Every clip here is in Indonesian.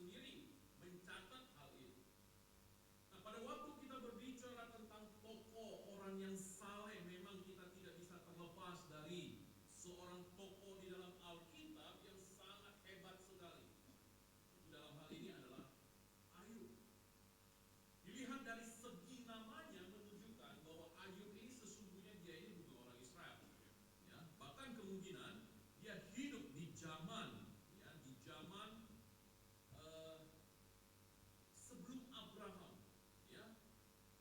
sendiri mencatat hal itu. Nah, pada waktu kita berbicara tentang tokoh orang yang saleh, memang kita tidak bisa terlepas dari seorang tokoh di dalam Alkitab yang sangat hebat sekali. Dalam hal ini adalah Ayub. Dilihat dari segi namanya menunjukkan bahwa Ayub ini sesungguhnya dia ini bukan orang Israel. Ya, bahkan kemungkinan dia hidup di zaman sebelum Abraham, ya,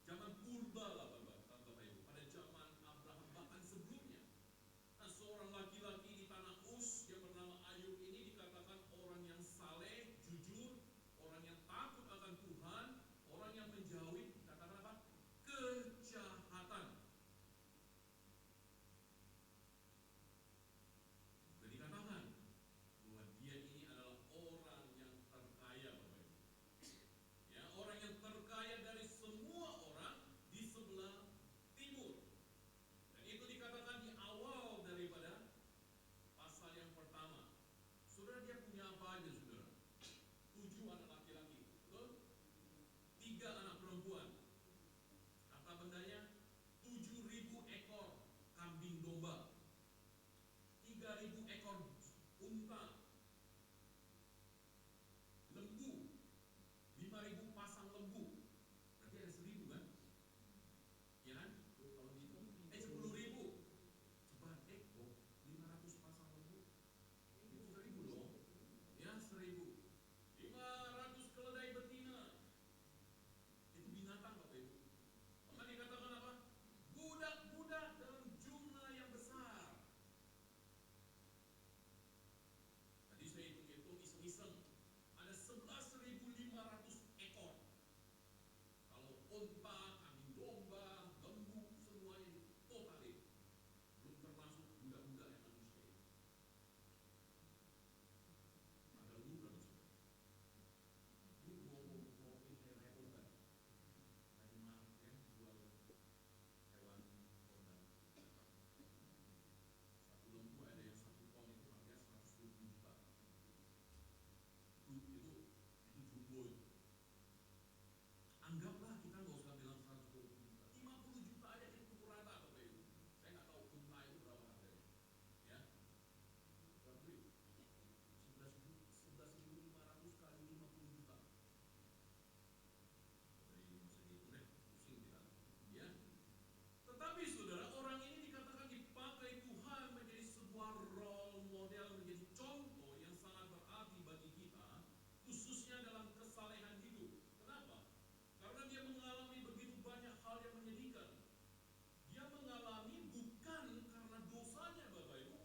zaman purba lah Bapak Ibu, pada zaman Abraham bahkan sebelumnya. Nah, seorang laki-laki di tanah Uz yang bernama Ayub ini dikatakan orang yang saleh, jujur, orang yang takut akan Tuhan, orang yang menjauhi katakan apa? Kejahatan. Jadi dikatakan bahwa dia ini adalah orang yang terkaya, Bapak Ibu. Ya, orang yang terkaya dari semua orang di sebelah timur. Dan itu dikatakan di awal daripada pasal yang pertama. Saudara, dia punya apa aja, saudara? 7 anak laki-laki, betul? 3 anak perempuan. Kata bendanya 7.000 ekor kambing domba, 3.000 ekor unta, lembu, 5.000 pasang lembu. Berarti ada 1.000 kan? Ya kan? Kalau gitu 10.000. Coba 500 pasang lembu itu 1.000 loh. Ya, 1.000. 500 keledai betina. Itu binatang, Bapak Ibu. Maka dikatakan apa? Budak-budak dalam jumlah yang besar. Tadi saya hitung-hitung iseng-iseng, ada 11.500 ekor. Kalau unta, kambing domba, lembu, semuanya totalin. Belum termasuk budak-budak yang manusia. Ada luar maksudnya. Ini mau saya repotkan. Tadi maaf ya, jual hewan korban. Satu lembu ada yang 1 ton itu harganya 120 juta. Itu jumbo itu. Anggaplah kita nggak usah bilang 120 juta, 50 juta aja itu pukul rata, Bapak Ibu. Saya nggak tahu unta itu berapa harganya. Ya, berapa ribu? 11.500 kali 50 juta. Jadi masa gitu deh, pusing kita. Ya. Tetapi saudara, orang ini dikatakan dipakai Tuhan menjadi sebuah role model, menjadi contoh yang sangat berarti bagi kita, khususnya dalam kesalehan hidup. Kenapa? Karena dia mengalami begitu banyak hal yang menyedihkan. Dia mengalami bukan karena dosanya, Bapak Ibu,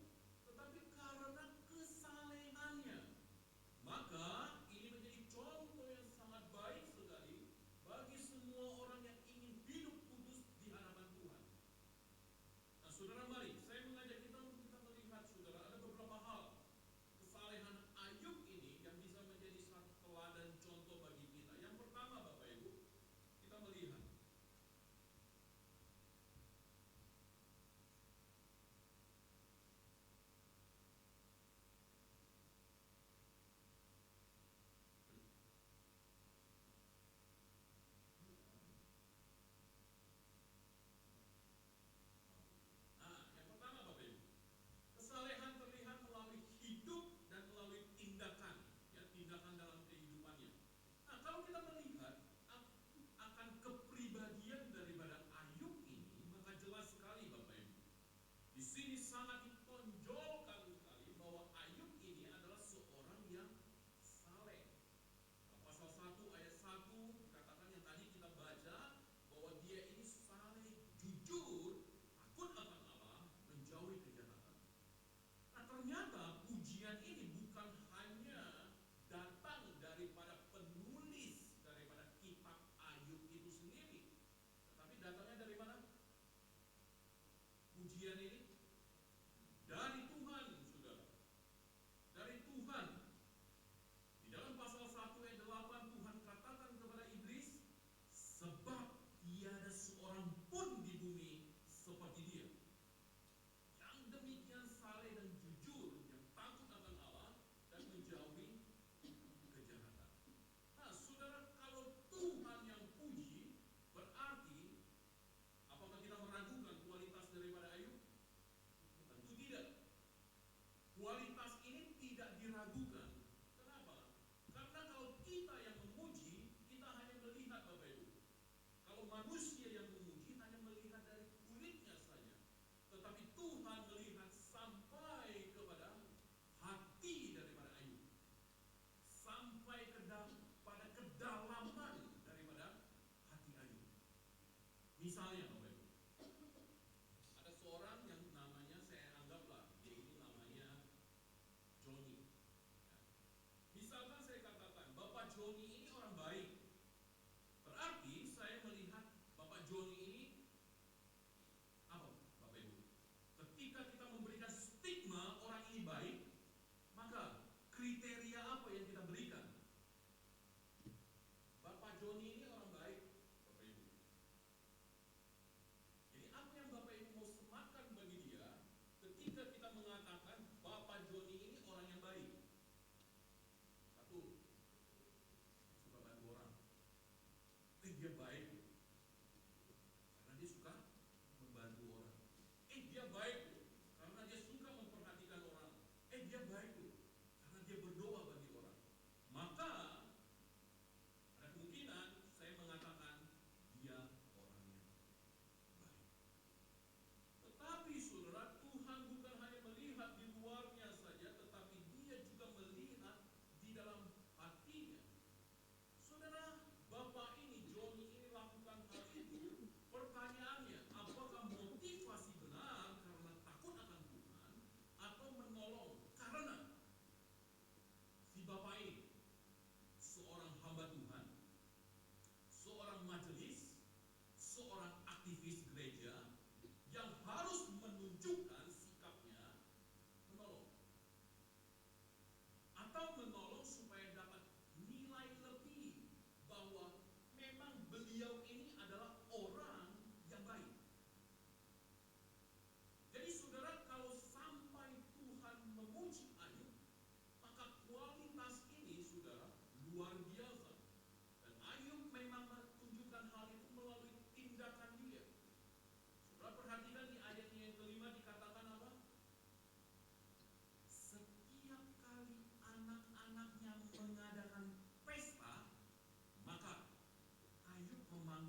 tetapi karena kesalehannya. Maka ini menjadi contoh yang sangat baik sekali bagi semua orang yang ingin hidup kudus di hadapan Tuhan. Nah, saudara, mari saya mengajak kita untuk kita melihat, saudara, ada beberapa hal kesalehan Ayub ini yang bisa menjadi satu teladan contoh bagi kita. Yang pertama, Bapak Ibu, kita melihat yang pertama, Bapak Ibu, kesalehan terlihat melalui hidup dan melalui tindakan, ya, tindakan dalam kehidupannya. Nah, kalau kita melihat akan kepribadian daripada Ayub ini, maka jelas sekali, Bapak Ibu, di sini sangat ditonjolkan sekali bahwa Ayub ini adalah seorang yang saleh. Pasal 1 ayat 1 dikatakan yang tadi kita baca bahwa dia ini saleh, jujur, takut akan Allah, menjauhi kejahatan. Nah, ternyata pujian ini bukan hanya datang daripada penulis daripada kitab Ayub itu sendiri, tetapi datangnya dari mana? Pujian ini dari Tuhan, saudara. Dari Tuhan. Di dalam pasal 1 ayat 8 Tuhan katakan kepada iblis, sebab tiada seorang pun di bumi seperti dia, yang demikian saleh dan jujur, yang takut akan Allah dan menjauhi kejahatan. beliau ini adalah orang yang baik. Jadi saudara, kalau sampai Tuhan memuji Ayub, maka kualitas ini saudara luar biasa. Dan Ayub memang menunjukkan hal itu melalui tindakan dia. Saudara perhatikan di ayatnya yang kelima dikatakan apa? Setiap kali anak-anaknya mengadakan pesta, maka Ayub memanggil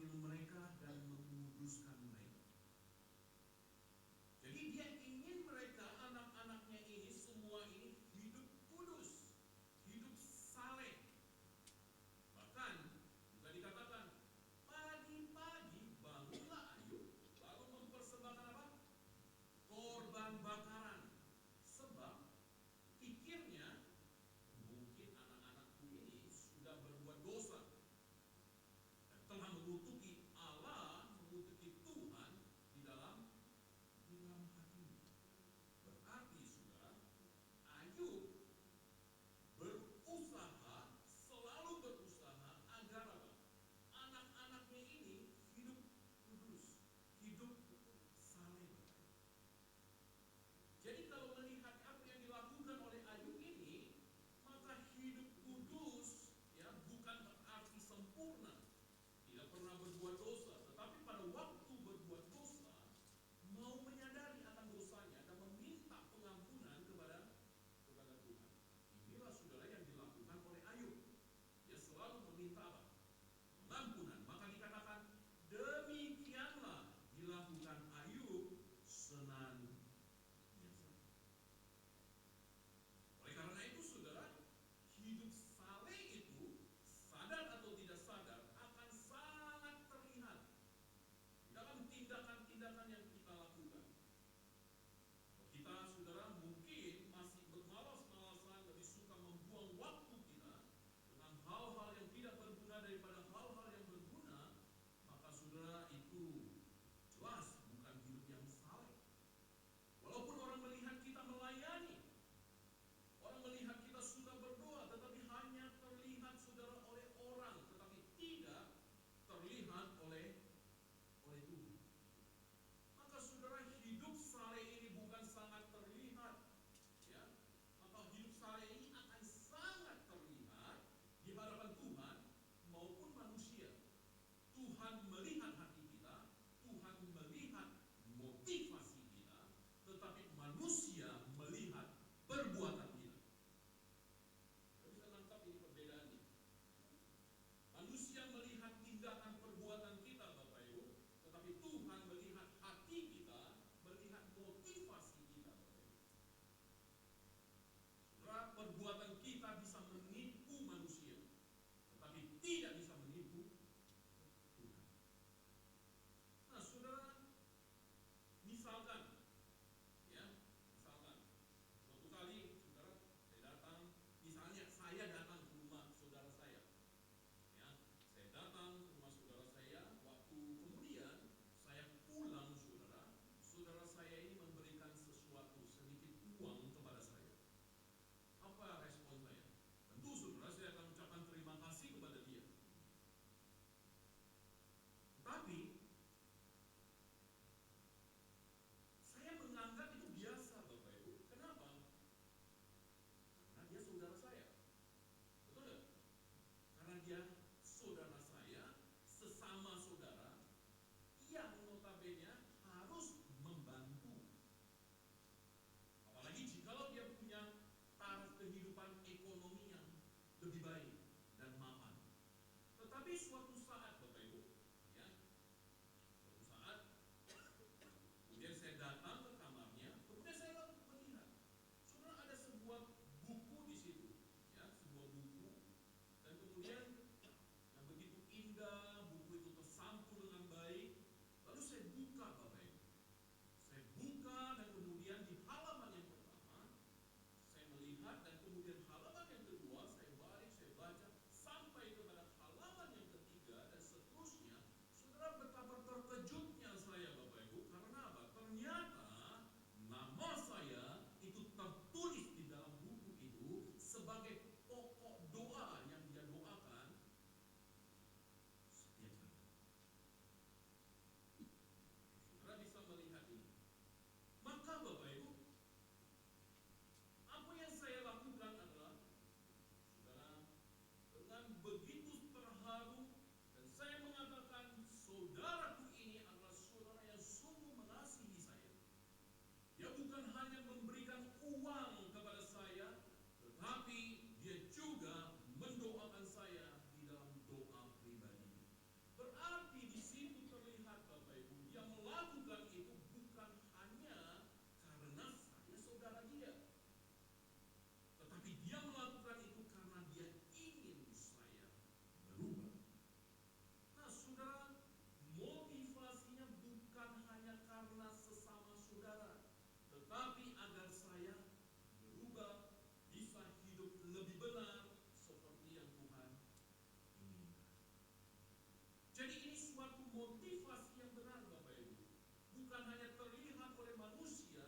bukan hanya terlihat oleh manusia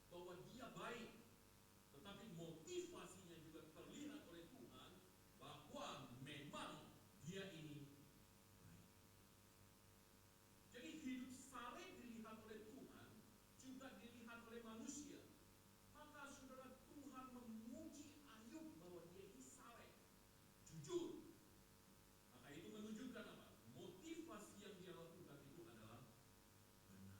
bahwa dia baik, tetapi motivasinya juga terlihat oleh Tuhan bahwa memang dia ini baik. Jadi hidup saleh dilihat oleh Tuhan, juga dilihat oleh manusia. Maka saudara, Tuhan memuji Ayub bahwa dia ini saleh, jujur. Maka itu menunjukkan apa? Motivasi yang dia lakukan itu adalah benar.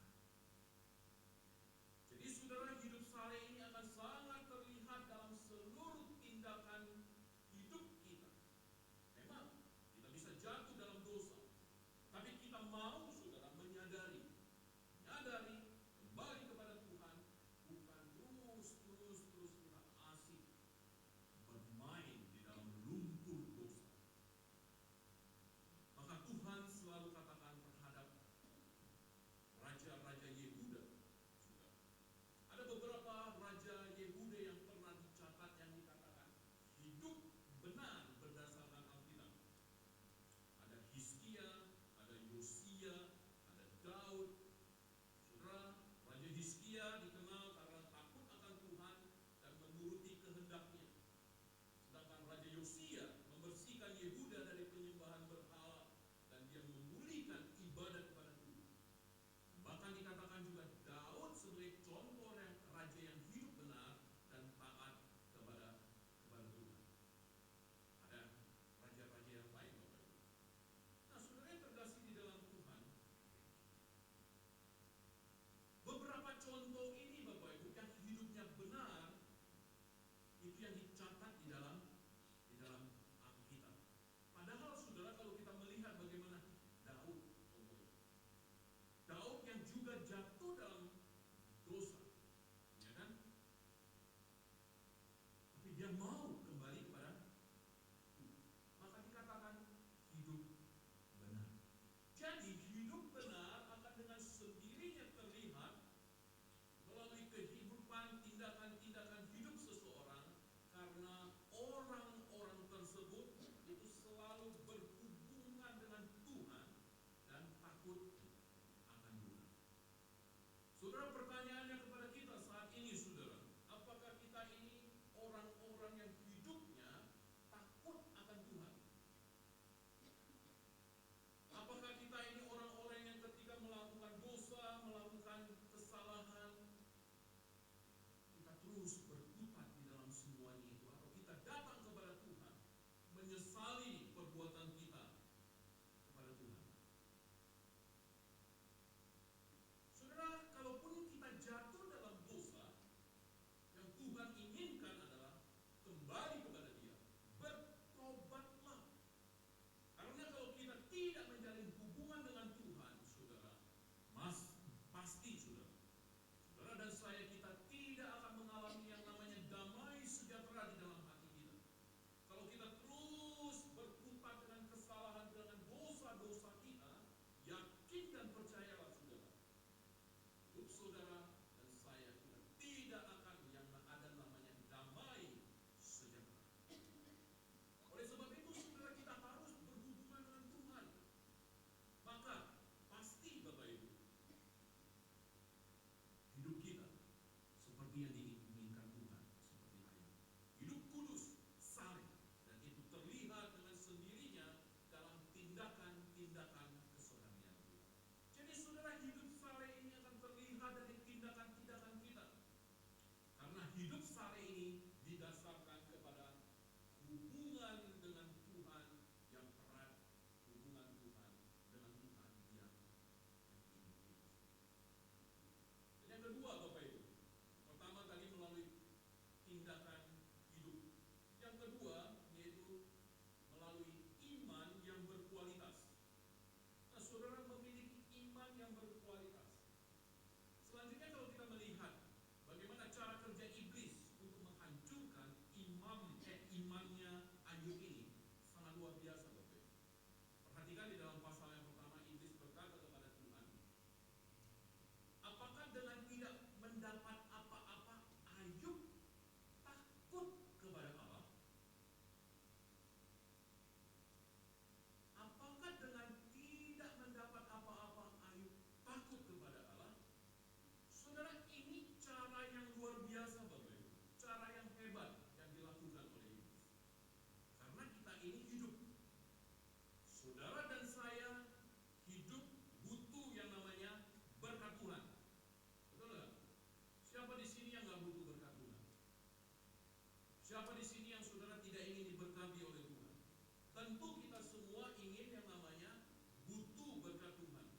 Tentu kita semua ingin yang namanya butuh berkat Tuhan.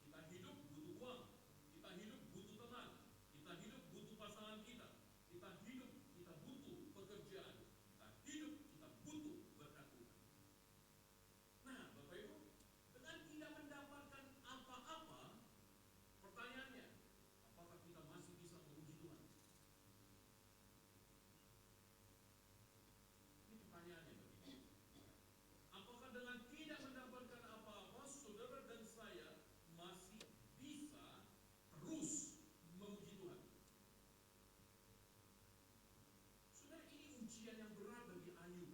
Kita hidup butuh uang, kita hidup butuh teman, kita hidup butuh pasangan kita, kita hidup kita butuh pekerjaan, kita hidup kita butuh berkat Tuhan. Nah, Bapak Ibu, dengan tidak mendapatkan apa-apa, pertanyaannya, apakah kita masih bisa memuji Tuhan? Ini pertanyaannya, Bapak Ibu. Apakah dengan tidak mendapatkan apa-apa, saudara dan saya masih bisa terus memuji Tuhan? Saudara, ini ujian yang berat bagi Ayub.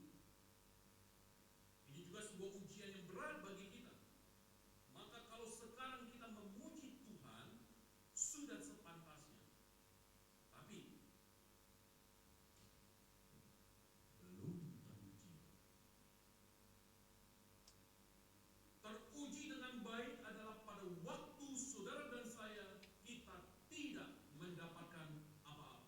Ini juga sebuah ujian yang berat bagi kita. Maka kalau sekarang kita memuji Tuhan, sudah sepantasnya. Tapi belum teruji. Teruji dengan baik adalah pada waktu saudara dan saya kita tidak mendapatkan apa-apa.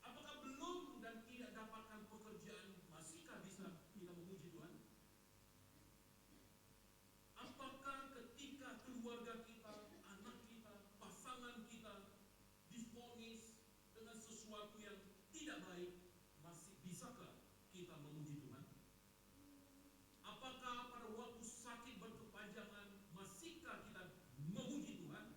Apakah belum dan tidak dapatkan pekerjaan, masihkah bisa kita memuji Tuhan? Apakah ketika keluarga kita, anak kita, pasangan kita divonis dengan sesuatu yang tidak baik, masih bisakah kita memuji Tuhan? Apakah pada waktu sakit berkepanjangan, masihkah kita memuji Tuhan?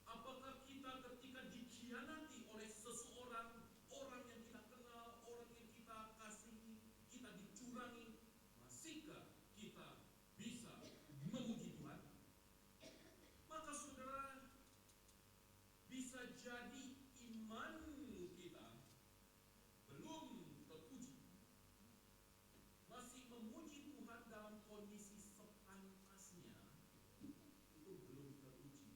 Apakah kita ketika dikhianati oleh seseorang, orang yang kita kenal, orang yang kita kasihi, kita dicurangi, masihkah kita bisa memuji Tuhan? Maka saudara, bisa jadi iman kita belum teruji. Masih memuji Tuhan dalam kondisi sepantasnya, itu belum teruji.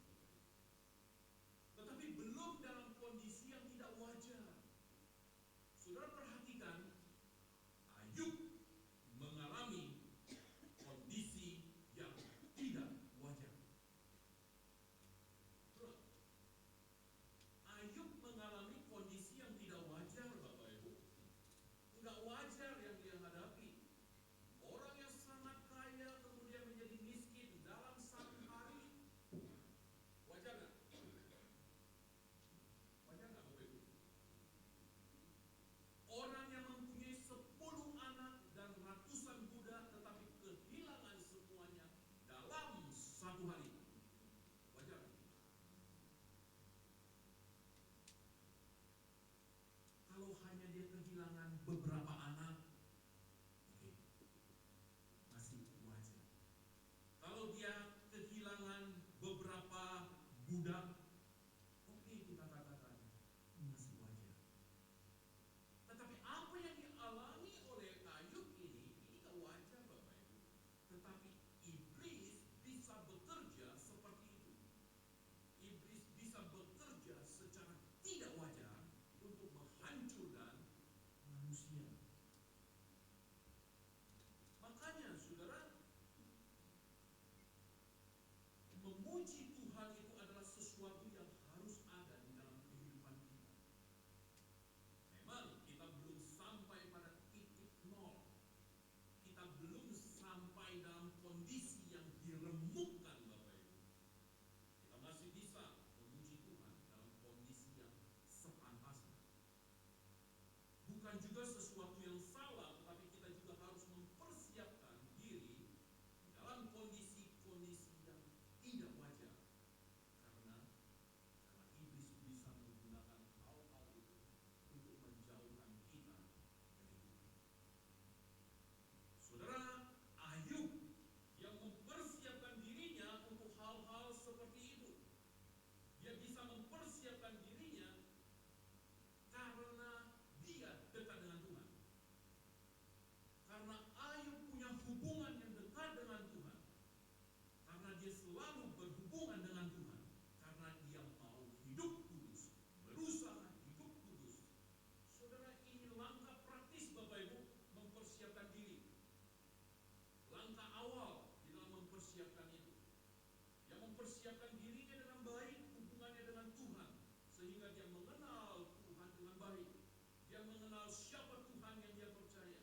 Tetapi belum dalam kondisi yang tidak wajar. Saudara perhatikan, Ayub mengalami kondisi yang tidak wajar. Ayub mengalami kondisi yang tidak wajar, Bapak Ibu. Enggak wajar yang dia hadapi. Orang yang sangat kaya kemudian menjadi miskin dalam satu hari. Wajar nggak? Wajar nggak, Bapak Ibu? Orang yang mempunyai 10 anak dan ratusan budak tetapi kehilangan semuanya dalam satu hari. Wajar nggak? Kalau hanya dia kehilangan beberapa anak, oke, masih wajar. Kalau dia kehilangan beberapa budak, oke, kita katakan masih wajar. Tetapi apa yang dialami oleh Ayub ini gak wajar, Bapak Ibu. Tetapi iblis bisa bekerja seperti itu. Iblis bisa bekerja secara tidak wajar untuk menghancurkan manusia. Makanya saudara, memuji Tuhan itu adalah sesuatu yang harus ada di dalam kehidupan kita. Memang kita belum sampai pada titik nol. Kita belum sampai dalam kondisi yang diremukkan, Bapak Ibu. Kita masih bisa memuji Tuhan dalam kondisi yang sepantasnya. Bukan juga sesuatu yang salah, tetapi kita juga harus mempersiapkan diri dalam kondisi-kondisi yang tidak wajar. Karena iblis bisa menggunakan hal-hal itu untuk menjauhkan kita dari Tuhan. Saudara, Ayub yang mempersiapkan dirinya untuk hal-hal seperti itu. Dia bisa mempersiapkan dirinya karena dia dekat dengan Tuhan. Karena Ayub punya hubungan yang dekat dengan Tuhan. Karena dia selalu berhubungan dengan Tuhan. Karena dia mau hidup kudus, berusaha hidup kudus. Saudara, ini langkah praktis, Bapak Ibu, mempersiapkan diri. Langkah awal di dalam mempersiapkan itu. Yang mempersiapkan dirinya dengan baik, hubungannya dengan Tuhan, sehingga dia mengenal Tuhan dengan baik. Dia mengenal siapa Tuhan yang dia percaya.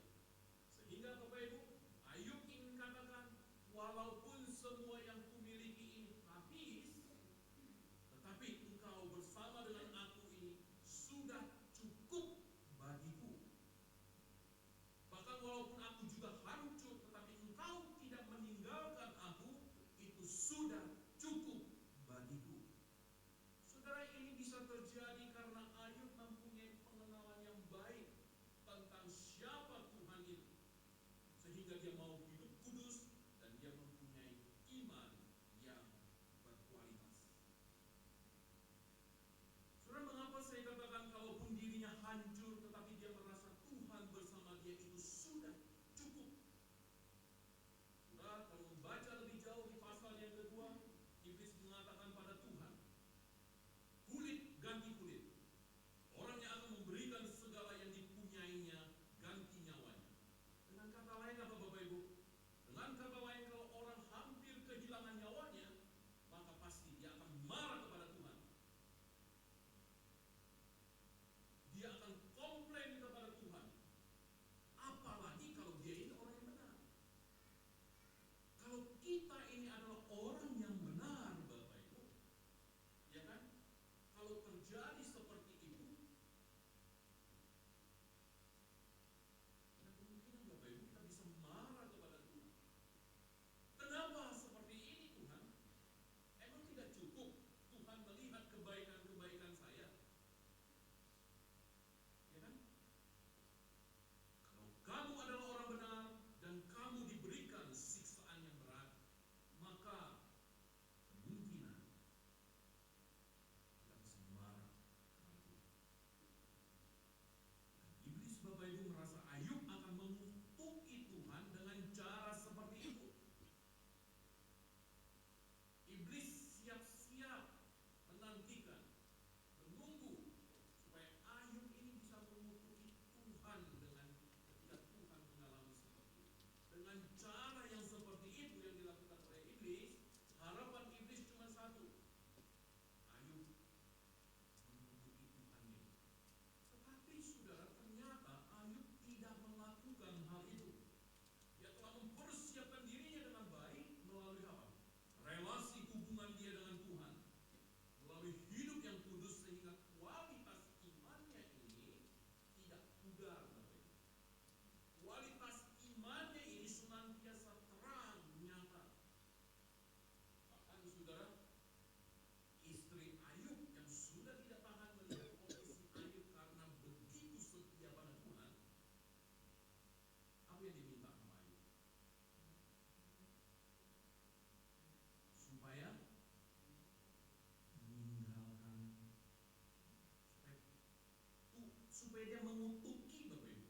supaya dia mengutuki Bapak Ibu.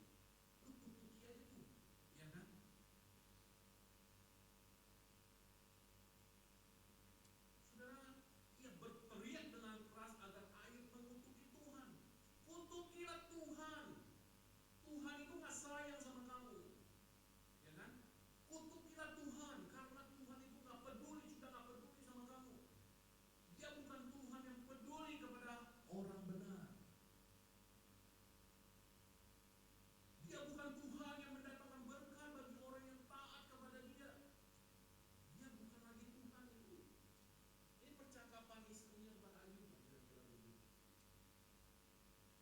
Kutuki aja tuh, ya kan? Saudara, ia berteriak dengan keras agar Ayub mengutuki Tuhan. Kutukilah Tuhan. Tuhan itu nggak sayang sama kamu, ya kan? Kutukilah Tuhan, karena Tuhan itu nggak peduli, sudah nggak peduli sama kamu. Dia bukan Tuhan yang peduli kepada orang benar. Dia bukan Tuhan yang mendatangkan berkat bagi orang yang taat kepada Dia. Dia bukan lagi Tuhan itu. Ini percakapan istrinya kepada Ayub, kira-kira begitu.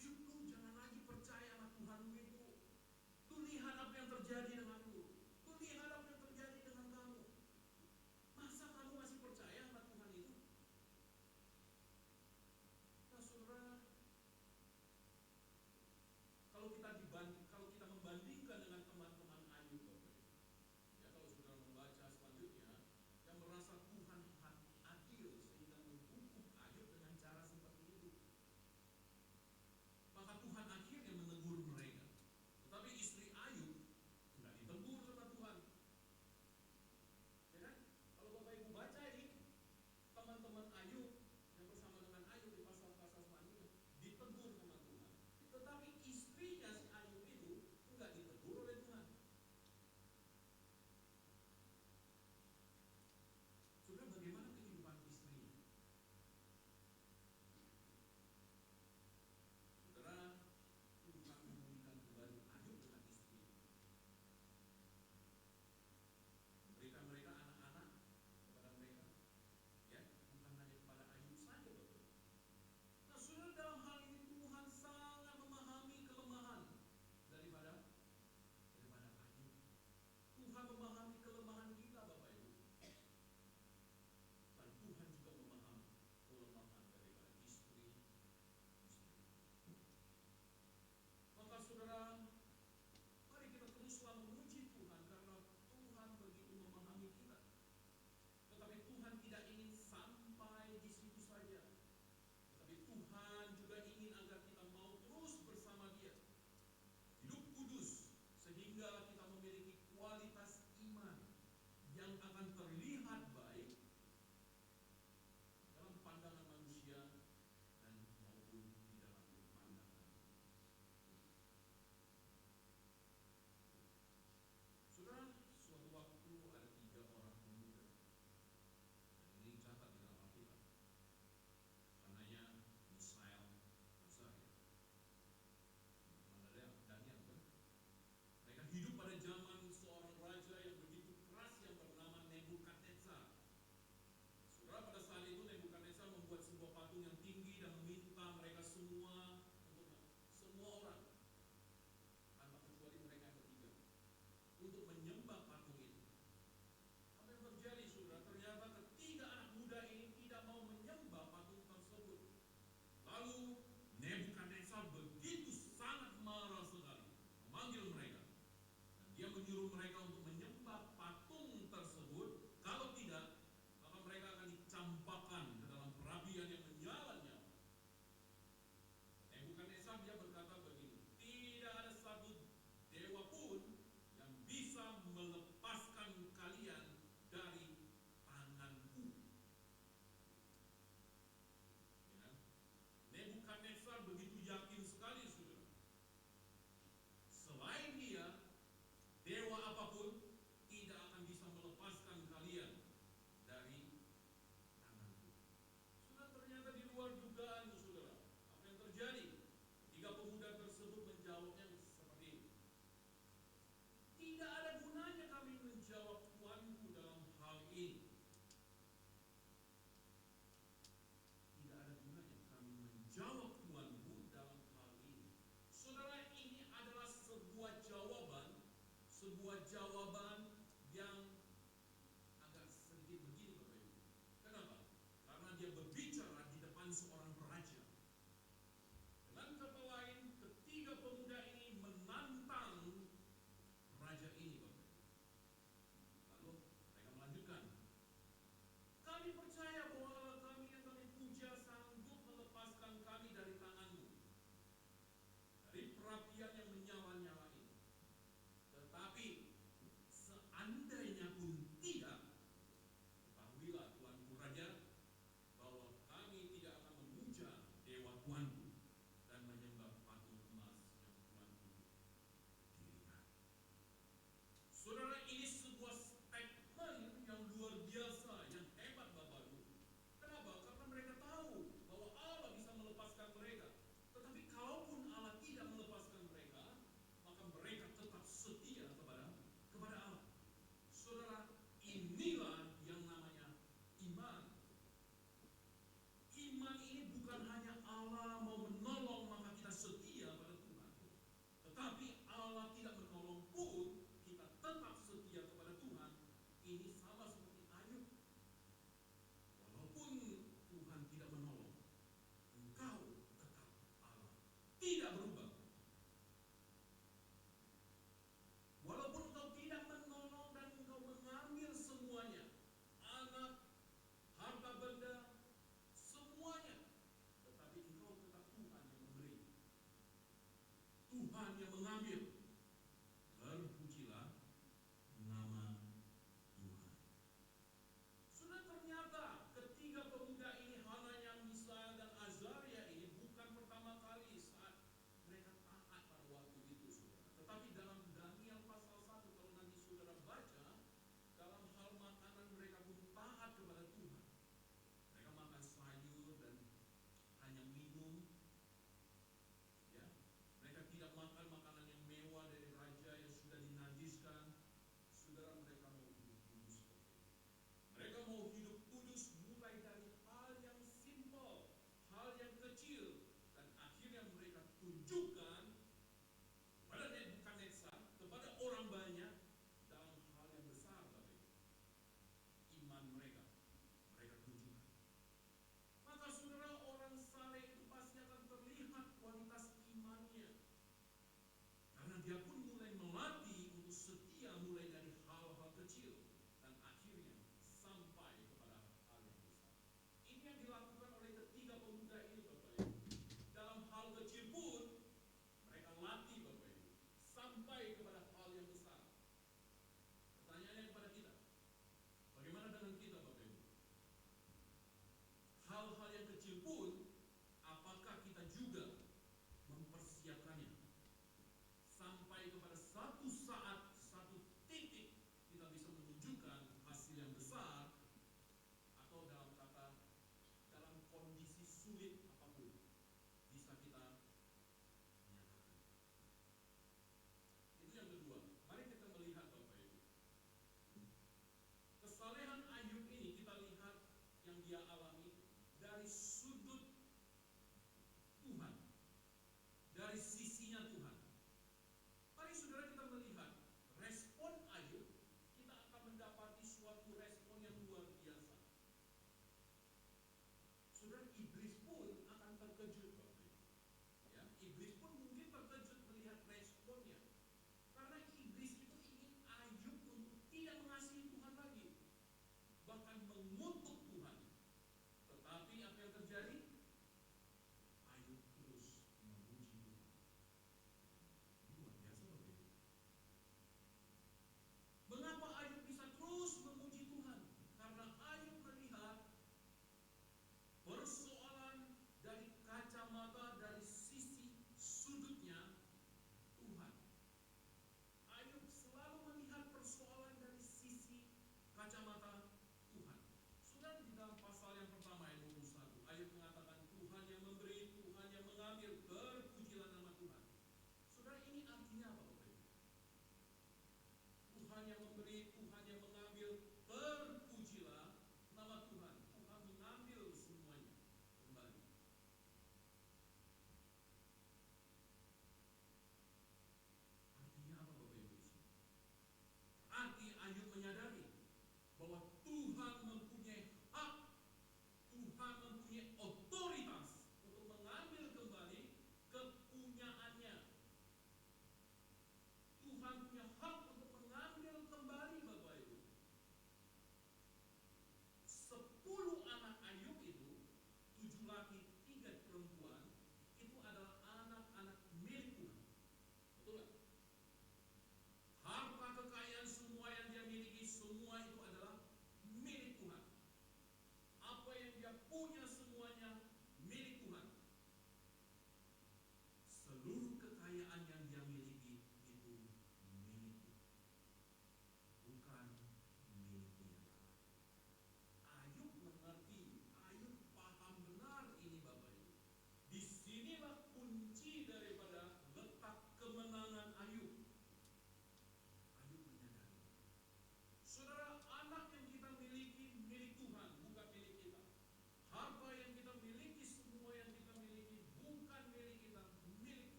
Ayub, lu jangan lagi percaya sama Tuhanmu itu. Lu lihat apa yang terjadi dengan lu. Lu lihat apa yang terjadi dengan kamu. Masa kamu masih percaya sama Tuhan itu? Nah, saudara, kalau kita membandingkan dengan teman-teman Ayub, ya, kalau saudara membaca selanjutnya, yang merasa Tuhan adil sehingga menghukum Ayub dengan cara seperti itu, maka Tuhan akhirnya menegur mereka. Tetapi istri Ayub tidak ditegur sama Tuhan, ya kan? Kalau Bapak Ibu baca ini, teman-teman Ayub yang bersama dengan Ayub di pasal-pasal selanjutnya ditegur sama Tuhan. Tetapi istrinya si Ayub itu enggak ditegur oleh Tuhan. Saudara, bagaimana kehidupan istrinya? Saudara, Tuhan memulihkan kembali Ayub dengan istri, memberikan mereka anak-anak kepada mereka, ya, bukan hanya kepada Ayub saja, Bapak. Nah, saudara, dalam hal ini Tuhan sangat memahami kelemahan daripada Ayub. Tuhan memahami kelemahan kita, Bapak Ibu. Dan Tuhan juga memahami kelemahan daripada istri. Maka saudara, mari kita teruslah memuji Tuhan karena Tuhan begitu memahami kita. Tetapi Tuhan tidak ingin sampai di situ saja. Tetapi Tuhan juga ingin agar kita mau terus bersama Dia, hidup kudus, sehingga kita memiliki kualitas iman yang akan terlihat baik dalam pandangan manusia dan maupun di dalam pandangan. Saudara, suatu waktu ada 3 orang pemuda, dan ini catat di dalam Alkitab. Hananya, Mishael, Azaria. Daniel, kan? Mereka hidup pada zaman seorang raja yang begitu keras yang bernama Nebukadnezar. Saudara, pada saat itu Nebukadnezar membuat sebuah patung yang tinggi dan meminta mereka semua orang, tanpa kecuali mereka yang bertiga, untuk menyembah patung itu. Apa yang terjadi, saudara? Ternyata ketiga anak muda ini tidak mau menyembah patung tersebut. Lalu Nebukadnezar begitu sangat marah sekali, memanggil mereka, dan dia menyuruh mereka untuk menyembah patung tersebut. Kalau tidak, maka mereka akan dicampakkan ke dalam perapian yang menyala-nyala. Nebukadnezar dia berkata begini, tidak ada satu dewa pun yang bisa melepaskan kalian dari tanganku. Ya, Nebukadnezar begitu yakin sekali, saudara. Selain dia, dewa apapun tidak akan bisa melepaskan kalian dari tanganku. Sudah, ternyata di luar dugaan, saudara. Apa yang terjadi? 3 pemuda tersebut menjawabnya seperti ini. Tidak ada gunanya kami menjawab tuanku dalam hal ini. Tidak ada gunanya kami menjawab tuanku dalam hal ini. Saudara, ini adalah sebuah jawaban yang agak sedikit begini, Bapak Ibu. Kenapa? Karena dia berbicara di depan seorang raja. Dengan kata lain, ketiga pemuda ini menantang raja ini, Bapak Ibu. Lalu mereka melanjutkan, kami percaya bahwa Allah kami yang kami puja sanggup melepaskan kami dari tanganmu, dari Tuhan yang mengambil. Terpujilah nama Tuhan. Sudah ternyata ketiga pemuda ini, Hananya, Misael, dan Azaria ini bukan pertama kali saat mereka taat pada waktu itu, saudara. Tetapi dalam Daniel pasal 1, kalau nanti saudara baca, dalam hal makanan mereka pun taat kepada Tuhan. Mereka makan sayur dan hanya minum, ya. Mereka tidak makan makanan yang mewah dari raja yang sudah dinajiskan. Saudara, mereka mau hidup kudus. Mereka mau hidup kudus mulai dari hal yang simpel, hal yang kecil, dan akhirnya mereka tunjukkan kepada Nebukadnezar, kepada orang banyak dalam hal yang besar, Bapak Ibu. Iman mereka tunjukkan. Maka saudara, orang saleh itu pasti akan terlihat kualitas imannya. Karena dia pun mulai melatih untuk setia mulai dari hal-hal kecil dan akhirnya sampai kepada hal yang besar. Ini yang dilakukan oleh ketiga pemuda ini, Bapak Ibu. Dalam hal kecil pun mereka latih, Bapak Ibu, sampai kepada hal yang besar. Pertanyaannya kepada kita, bagaimana dengan kita, Bapak Ibu? Hal-hal yang kecil pun, apakah kita juga mempersiapkannya sampai kepada satu saat, satu titik kita bisa menunjukkan hasil yang besar, atau dalam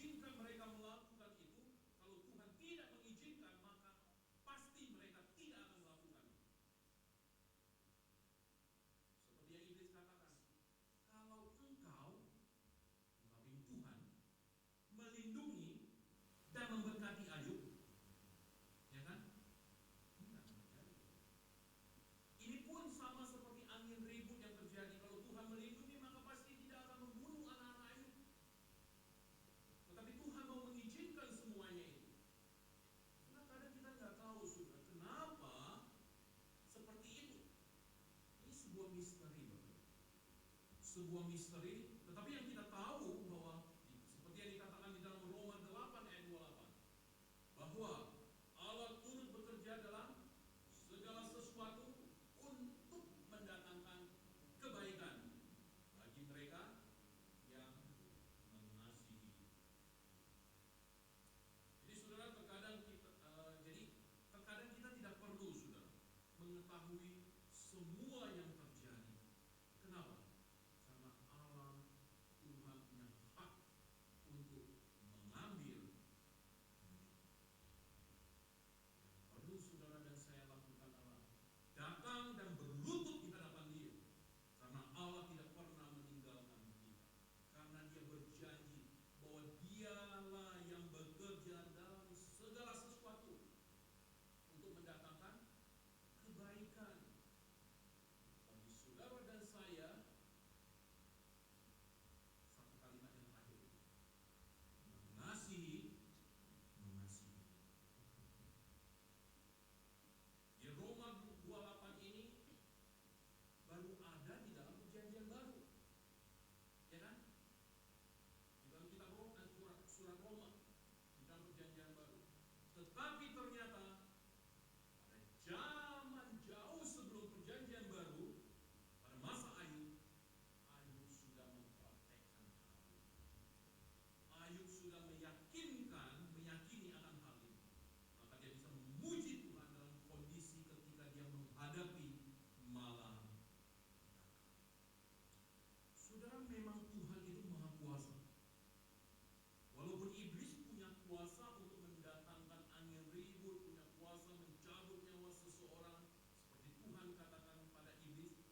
izinkan mereka melakukan itu. Kalau Tuhan tidak mengizinkan, maka pasti mereka tidak akan melakukan itu. Seperti yang Iblis katakan, kalau engkau Tuhan melindungi dan memberkati Ayub, ya kan? Tidak terjadi. Ini pun sama seperti angin ribut yang terjadi. Kalau Tuhan melindungi, maka pasti tidak akan membunuh anak-anak Ayub. Tetapi Tuhan mau mengizinkan semuanya itu. Karena kadang kita nggak tahu, saudara, kenapa seperti itu. Ini sebuah misteri, Bapak. Sebuah misteri. Tetapi yang kita tahu bahwa seperti yang dikatakan di dalam Roma 8 ayat 28, bahwa Allah turut bekerja dalam segala sesuatu untuk mendatangkan kebaikan bagi mereka yang mengasihi. Jadi saudara, terkadang kita tidak perlu, saudara, mengetahui semua yang terjadi. Kenapa? Karena Allah, Tuhan punya hak untuk mengambil. Perlu saudara dan saya lakukan Allah datang dan berlutut di hadapan Dia, karena Allah tidak pernah meninggalkan kita. Karena Dia berjanji bahwa Dialah yang bekerja dalam segala sesuatu untuk mendatangkan kebaikan bagi saudara dan saya. Satu kalimat yang terakhir, mengasihi. Di Roma 28 ini baru ada di dalam perjanjian baru, ya kan? Di dalam kitab Roma, surat Roma, di dalam perjanjian baru. Tetapi ternyata pada zaman jauh sebelum perjanjian baru, pada masa Ayub sudah mempraktekkan hal ini. Ayub sudah meyakini akan hal ini. Maka dia bisa memuji Tuhan dalam kondisi ketika dia menghadapi malam. Saudara, memang Tuhan itu maha kuasa. Walaupun iblis punya kuasa untuk mendatangkan angin ribut, punya kuasa mencabut nyawa seseorang, seperti Tuhan katakan pada iblis,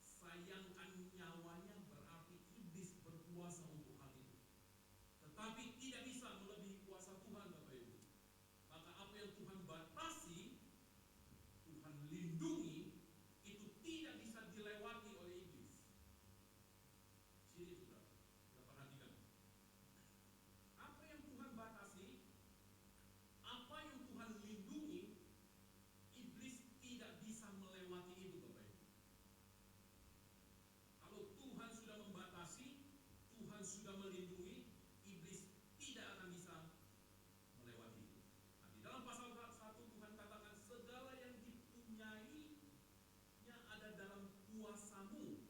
sayangkan nyawanya, berarti iblis berkuasa untuk hal itu. Tetapi tidak bisa melebihi kuasa Tuhan, Bapak Ibu. Maka apa yang Tuhan batasi, Tuhan lindungi, itu tidak bisa dilewati oleh iblis. Sini sudah, kita perhatikan. Apa yang Tuhan batasi, apa yang Tuhan lindungi, iblis tidak bisa melewati itu, Bapak Ibu. Kalau Tuhan sudah membatasi, Tuhan sudah melindungi, iblis tidak akan bisa melewati itu. Nah, di dalam pasal 1 Tuhan katakan segala yang dipunyainya ada dalam kuasamu.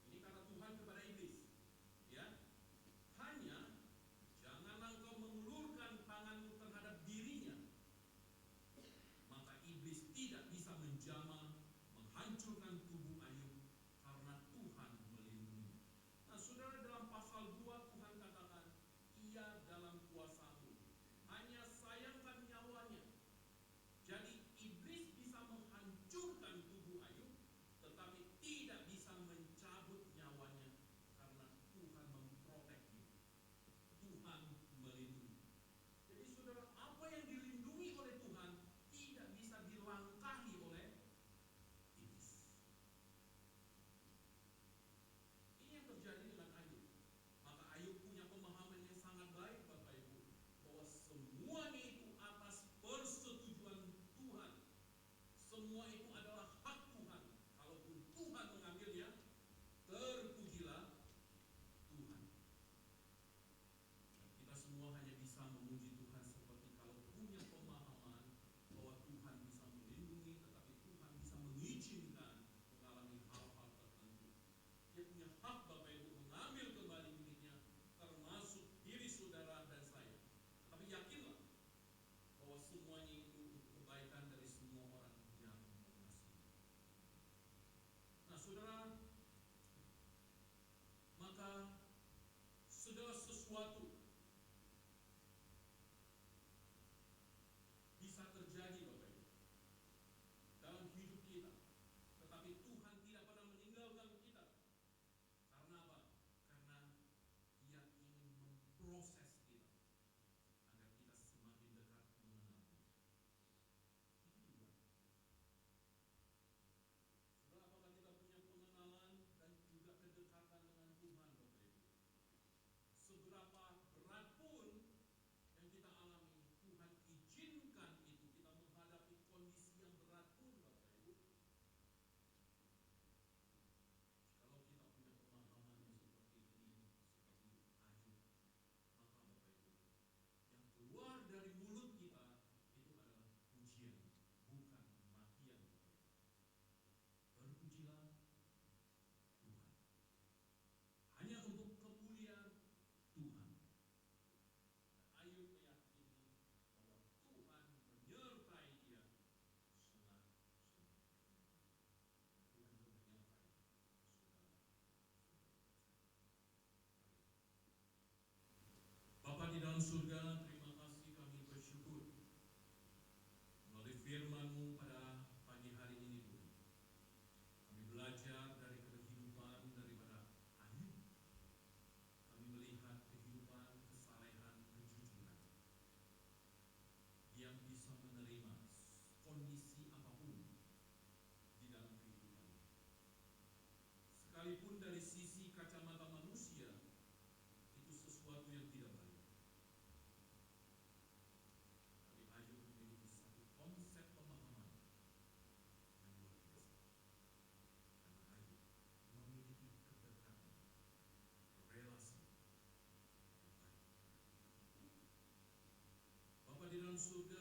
Ini kata Tuhan kepada iblis, ya. Hanya janganlah engkau mengulurkan tanganmu terhadap dirinya, maka iblis tidak bisa menjamah, menghancurkan tubuh Ayub, karena Tuhan melindungi. Nah, saudara, dalam pasal 2 Tuhan katakan, ia dalam kuasamu, hanya sayangkan nyawanya. Jadi iblis bisa menghancurkan tubuh Ayub, tetapi tidak bisa mencabut nyawanya, karena Tuhan memprotek dia. Tuhan melindungi. Jadi saudara, apa yang dilindungi oleh Tuhan tidak bisa dilangkahi oleh iblis. Ini yang terjadi dengan Ayub. Maka Ayub punya pemahaman yang sangat baik, Bapak Ibu, bahwa semuanya itu atas persetujuan Tuhan. Semua itu adalah hak Tuhan. Kalaupun Tuhan mengambilnya, terpujilah Tuhan. Kita semua hanya bisa memuji Tuhan seperti kalau punya pemahaman bahwa Tuhan bisa melindungi, tetapi Tuhan bisa mengizinkan mengalami hal-hal tertentu. Dia punya hak, Bapak Ibu, mengambil kembali miliknya, termasuk diri saudara dan saya. Tapi yakinlah bahwa semuanya itu untuk kebaikan dari semua orang yang mengasihi. Nah, saudara, maka segala sesuatu sesuatu bisa terjadi Bapak Ibu dalam hidup kita, tetapi Tuhan tidak pernah meninggalkan kita. Karena apa? Karena Dia ingin memproses kita agar kita semakin dekat mengenal Dia. Itu juga. Saudara, apakah kita punya pengenalan dan juga kedekatan dengan Tuhan Bapak Ibu? Seberapa berat pun yang kita alami, Tuhan izinkan itu, kita menghadapi kondisi yang berat pun Bapak Ibu. Kalau kita punya pemahaman yang seperti ini, seperti Ayub, maka Bapak Ibu, yang keluar dari mulut kita itu adalah pujian, bukan makian Bapak Ibu. Berpujilah Tuhan hanya untuk kemuliaan Tuhan. Ayub meyakini bahwa Tuhan menyertai dia senang-senang. Tuhan menyertai saudara. Bapa di dalam surga, terima kasih kami bersyukur melalui firman-Mu pada pagi hari ini Tuhan. Kami belajar dari kehidupan daripada Ayub. Kami melihat kehidupan, kesalehan, kejujuran. Yang bisa menerima kondisi apapun di dalam kehidupan. Sekalipun dari sisi kacamata manusia itu sesuatu yang tidak baik. Tapi Ayub memiliki satu konsep pemahaman yang luar biasa. Karena Ayub memiliki kedekatan, relasi yang baik. Bapa di dalam surga,